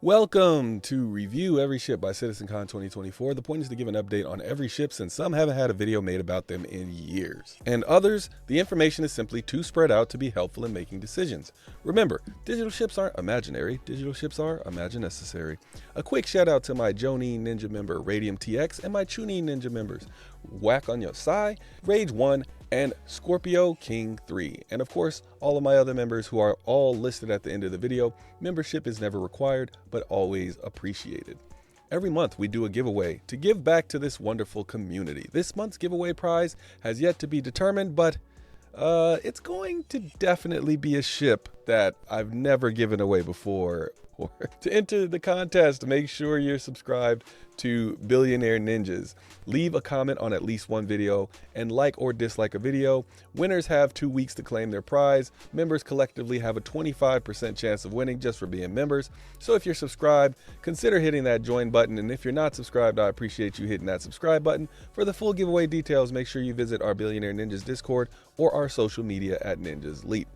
Welcome to Review Every Ship by CitizenCon 2024. The point is to give an update on every ship since some haven't had a video made about them in years. And others, the information is simply too spread out to be helpful in making decisions. Remember, digital ships aren't imaginary, digital ships are imagine-necessary. A quick shout out to my Jonin Ninja member Radium TX and my Chunin Ninja members Whack on Your Sai, Rage 1, and Scorpio King 3. And of course, all of my other members who are all listed at the end of the video. Membership is never required, but always appreciated. Every month we do a giveaway to give back to this wonderful community. This month's giveaway prize has yet to be determined, but it's going to definitely be a ship that I've never given away before. To enter the contest, make sure you're subscribed to Billionaire Ninjas. Leave a comment on at least one video and like or dislike a video. Winners have 2 weeks to claim their prize. Members collectively have a 25% chance of winning just for being members. So if you're subscribed, consider hitting that join button. And if you're not subscribed, I appreciate you hitting that subscribe button. For the full giveaway details, make sure you visit our Billionaire Ninjas Discord or our social media at Ninjas Leap.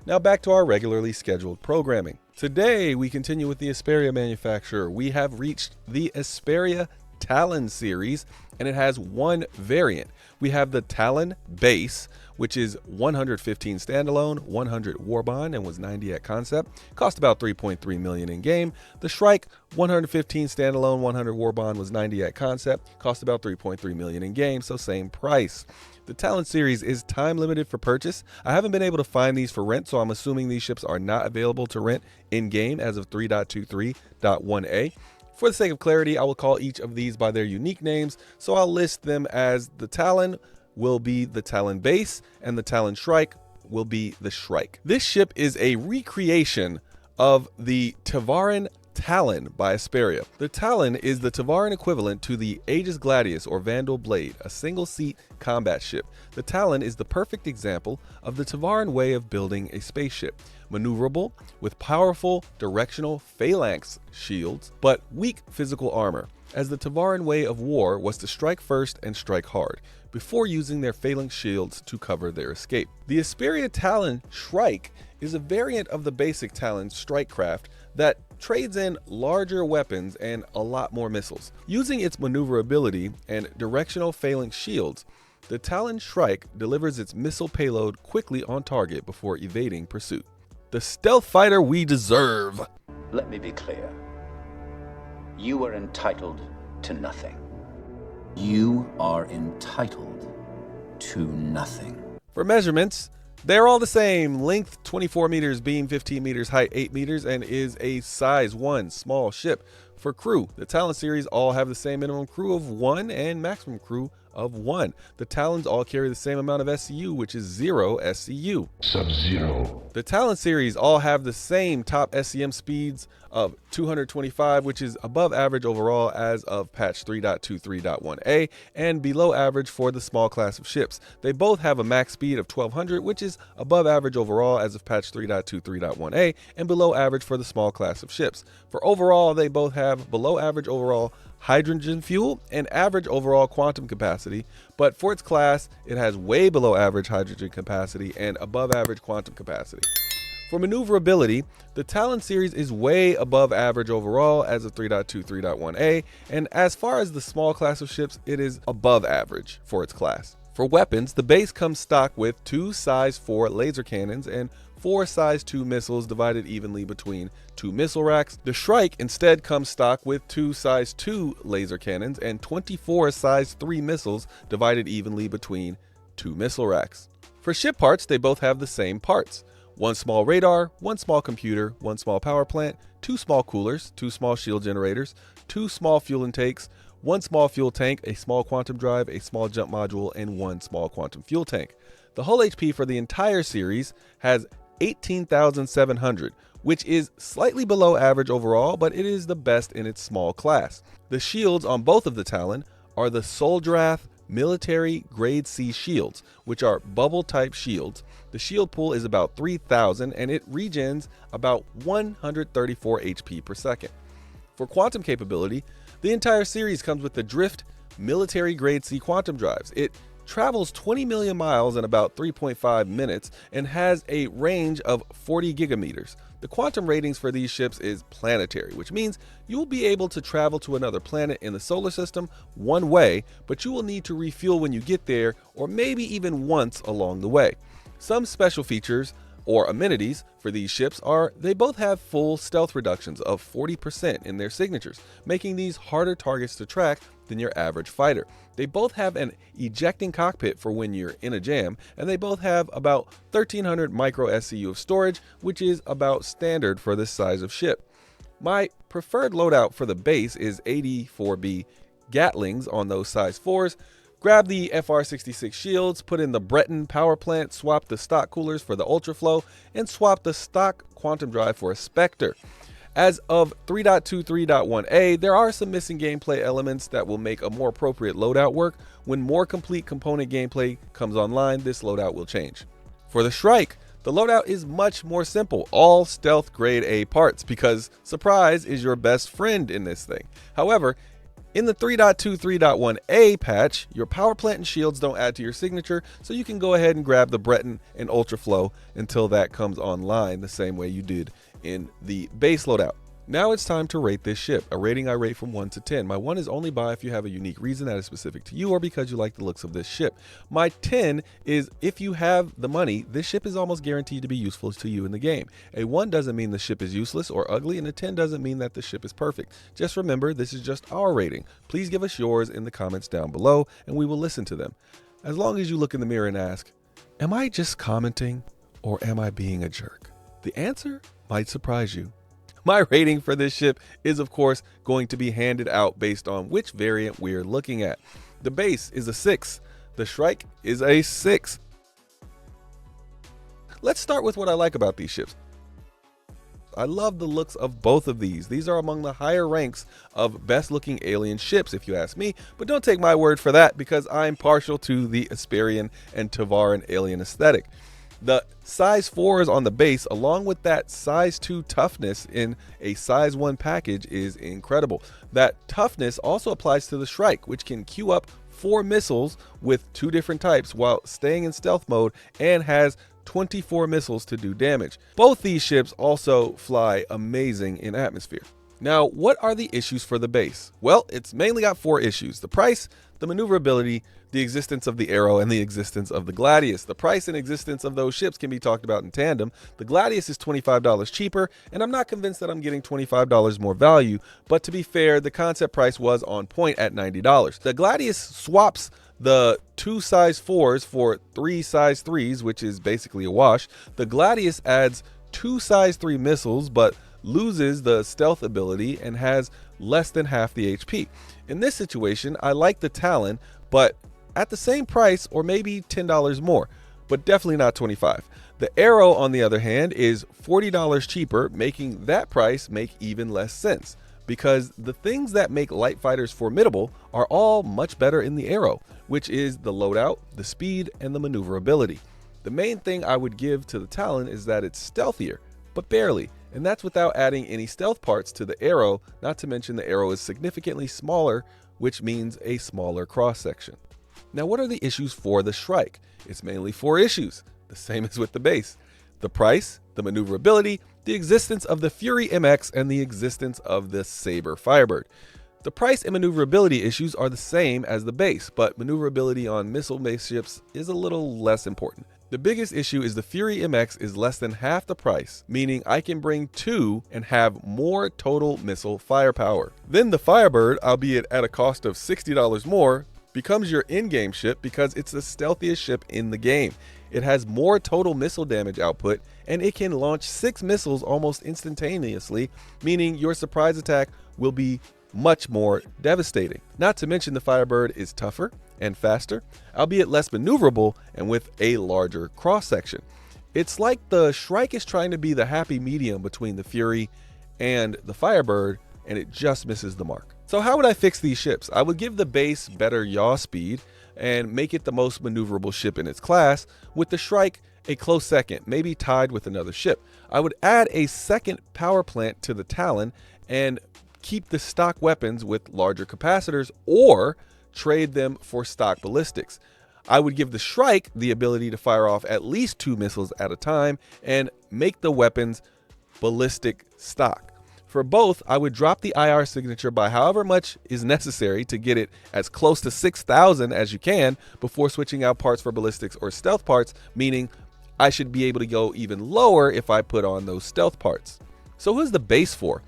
Now back to our regularly scheduled programming. Today we continue with the Esperia manufacturer. We have reached the Esperia Talon series, and it has one variant. We have the Talon base, which is 115 standalone, 100 warbond, and was 90 at concept. Cost about 3.3 million in game. The Shrike, 115 standalone, 100 warbond, was 90 at concept. Cost about 3.3 million in game, so same price. The Talon series is time limited for purchase. I haven't been able to find these for rent, so I'm assuming these ships are not available to rent in game as of 3.23.1a. For the sake of clarity, I will call each of these by their unique names, so I'll list them as the Talon will be the Talon base, and the Talon Shrike will be the Shrike. This ship is a recreation of the Tavaran Talon by Esperia. The Talon is the Tavaran equivalent to the Aegis Gladius or Vandal Blade, a single-seat combat ship. The Talon is the perfect example of the Tavaran way of building a spaceship. Maneuverable, with powerful directional phalanx shields, but weak physical armor, as the Tavaran way of war was to strike first and strike hard, before using their phalanx shields to cover their escape. The Esperia Talon Shrike is a variant of the basic Talon strike craft that trades in larger weapons and a lot more missiles. Using its maneuverability and directional phalanx shields, the Talon Shrike delivers its missile payload quickly on target before evading pursuit. The stealth fighter we deserve. Let me be clear. You are entitled to nothing. You are entitled to nothing. For measurements, they're all the same. Length 24 meters, beam 15 meters, height 8 meters, and is a size 1 small ship. For crew, the Talon series all have the same minimum crew of 1 and maximum crew of 1. The Talons all carry the same amount of SCU, which is 0 SCU. Sub-Zero. The Talon series all have the same top SCM speeds of 225, which is above average overall as of patch 3.23.1a and below average for the small class of ships. They both have a max speed of 1200, which is above average overall as of patch 3.23.1a and below average for the small class of ships. For overall, they both have below average overall hydrogen fuel and average overall quantum capacity, but for its class, it has way below average hydrogen capacity and above average quantum capacity. For maneuverability, the Talon series is way above average overall as of 3.23.1a, and as far as the small class of ships, it is above average for its class. For weapons, the base comes stock with 2 size 4 laser cannons and 4 size 2 missiles divided evenly between 2 missile racks. The Shrike instead comes stock with 2 size 2 laser cannons and 24 size 3 missiles divided evenly between 2 missile racks. For ship parts, they both have the same parts. 1 small radar, 1 small computer, 1 small power plant, 2 small coolers, 2 small shield generators, 2 small fuel intakes, 1 small fuel tank, a small quantum drive, a small jump module, and 1 small quantum fuel tank. The hull HP for the entire series has 18,700, which is slightly below average overall, but it is the best in its small class. The shields on both of the Talon are the Soldrath military grade C shields, which are bubble type shields. The shield pool is about 3,000 and it regens about 134 HP per second. For quantum capability, the entire series comes with the Drift military grade C quantum drives. It travels 20 million miles in about 3.5 minutes, and has a range of 40 gigameters. The quantum ratings for these ships is planetary, which means you will be able to travel to another planet in the solar system one way, but you will need to refuel when you get there, or maybe even once along the way. Some special features or amenities for these ships are they both have full stealth reductions of 40% in their signatures, making these harder targets to track than your average fighter. They both have an ejecting cockpit for when you're in a jam, and they both have about 1300 micro SCU of storage, which is about standard for this size of ship. My preferred loadout for the base is 84B Gatlings on those size 4s. Grab the FR-66 shields, put in the Breton power plant, swap the stock coolers for the Ultraflow, and swap the stock quantum drive for a Spectre. As of 3.23.1a, there are some missing gameplay elements that will make a more appropriate loadout work. When more complete component gameplay comes online, this loadout will change. For the Shrike, the loadout is much more simple, all stealth grade A parts, because surprise is your best friend in this thing. However, in the 3.23.1a patch, your power plant and shields don't add to your signature, so you can go ahead and grab the Breton and Ultraflow until that comes online the same way you did in the base loadout. Now it's time to rate this ship, a rating I rate from 1 to 10. My 1 is only buy if you have a unique reason that is specific to you or because you like the looks of this ship. My 10 is if you have the money, this ship is almost guaranteed to be useful to you in the game. A 1 doesn't mean the ship is useless or ugly, and a 10 doesn't mean that the ship is perfect. Just remember, this is just our rating. Please give us yours in the comments down below, and we will listen to them. As long as you look in the mirror and ask, am I just commenting or am I being a jerk? The answer might surprise you. My rating for this ship is, of course, going to be handed out based on which variant we're looking at. The base is a 6. The Shrike is a 6. Let's start with what I like about these ships. I love the looks of both of these. These are among the higher ranks of best looking alien ships, if you ask me, but don't take my word for that because I'm partial to the Esperian and Tavaran alien aesthetic. The size 4s on the base, along with that size 2 toughness in a size 1 package, is incredible. That toughness also applies to the Shrike, which can queue up 4 missiles with 2 different types while staying in stealth mode and has 24 missiles to do damage. Both these ships also fly amazing in atmosphere. Now, what are the issues for the base? Well, it's mainly got 4 issues: the price, the maneuverability, the existence of the Arrow, and the existence of the Gladius. The price and existence of those ships can be talked about in tandem. The Gladius is $25 cheaper, and I'm not convinced that I'm getting $25 more value, but to be fair, the concept price was on point at $90. The Gladius swaps the 2 size 4s for 3 size 3s, which is basically a wash. The Gladius adds 2 size 3 missiles, but loses the stealth ability and has less than half the HP. In this situation, I like the Talon, but at the same price or maybe $10 more, but definitely not $25. The Arrow, on the other hand, is $40 cheaper, making that price make even less sense, because the things that make light fighters formidable are all much better in the Arrow, which is the loadout, the speed, and the maneuverability. The main thing I would give to the Talon is that it's stealthier, but barely, and that's without adding any stealth parts to the Arrow, not to mention the Arrow is significantly smaller, which means a smaller cross-section. Now, what are the issues for the Shrike? It's mainly 4 issues, the same as with the base: the price, the maneuverability, the existence of the Fury MX, and the existence of the Saber Firebird. The price and maneuverability issues are the same as the base, but maneuverability on missile-based ships is a little less important. The biggest issue is the Fury MX is less than half the price, meaning I can bring 2 and have more total missile firepower. Then the Firebird, albeit at a cost of $60 more, becomes your in-game ship because it's the stealthiest ship in the game. It has more total missile damage output, and it can launch 6 missiles almost instantaneously, meaning your surprise attack will be much more devastating. Not to mention the Firebird is tougher and faster, albeit less maneuverable and with a larger cross-section. It's like the Shrike is trying to be the happy medium between the Fury and the Firebird, and it just misses the mark. So how would I fix these ships? I would give the base better yaw speed and make it the most maneuverable ship in its class, with the Shrike a close second, maybe tied with another ship. I would add a second power plant to the Talon and keep the stock weapons with larger capacitors, or trade them for stock ballistics. I would give the Shrike the ability to fire off at least 2 missiles at a time and make the weapons ballistic stock. For both, I would drop the IR signature by however much is necessary to get it as close to 6,000 as you can before switching out parts for ballistics or stealth parts, meaning I should be able to go even lower if I put on those stealth parts. So who's the base for?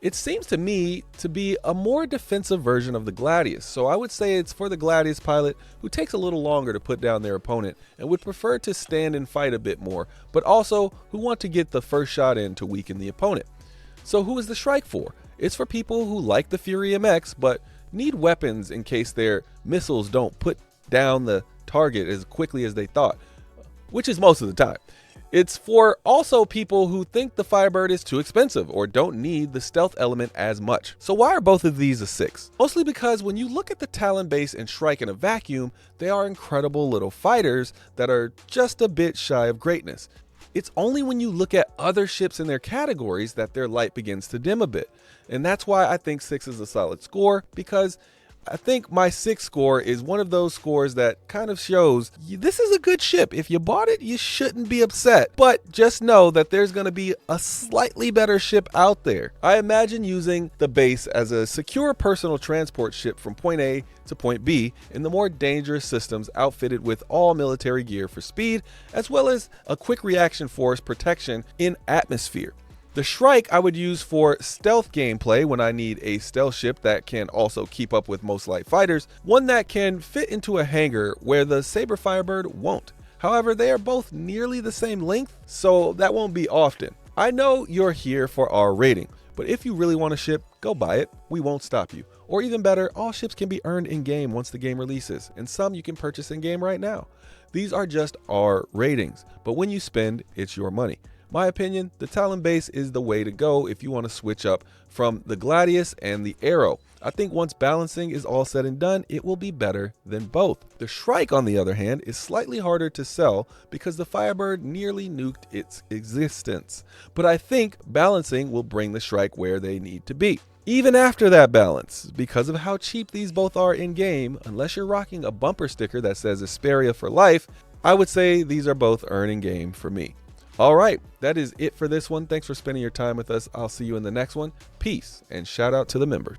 It seems to me to be a more defensive version of the Gladius, so I would say it's for the Gladius pilot who takes a little longer to put down their opponent and would prefer to stand and fight a bit more, but also who want to get the first shot in to weaken the opponent. So who is the Shrike for? It's for people who like the Fury MX but need weapons in case their missiles don't put down the target as quickly as they thought, which is most of the time. It's for also people who think the Firebird is too expensive or don't need the stealth element as much. So why are both of these a 6? Mostly because when you look at the Talon base and Shrike in a vacuum, they are incredible little fighters that are just a bit shy of greatness. It's only when you look at other ships in their categories that their light begins to dim a bit. And that's why I think 6 is a solid score, because I think my 6 score is one of those scores that kind of shows this is a good ship. If you bought it, you shouldn't be upset. But just know that there's going to be a slightly better ship out there. I imagine using the base as a secure personal transport ship from point A to point B in the more dangerous systems outfitted with all military gear for speed, as well as a quick reaction force protection in atmosphere. The Shrike I would use for stealth gameplay when I need a stealth ship that can also keep up with most light fighters, one that can fit into a hangar where the Saber Firebird won't. However, they are both nearly the same length, so that won't be often. I know you're here for our rating, but if you really want a ship, go buy it. We won't stop you. Or even better, all ships can be earned in-game once the game releases, and some you can purchase in-game right now. These are just our ratings, but when you spend, it's your money. My opinion, the Talon base is the way to go if you want to switch up from the Gladius and the Arrow. I think once balancing is all said and done, it will be better than both. The Shrike, on the other hand, is slightly harder to sell because the Firebird nearly nuked its existence. But I think balancing will bring the Shrike where they need to be. Even after that balance, because of how cheap these both are in-game, unless you're rocking a bumper sticker that says Esperia for life, I would say these are both earn in-game for me. All right, that is it for this one. Thanks for spending your time with us. I'll see you in the next one. Peace, and shout out to the members.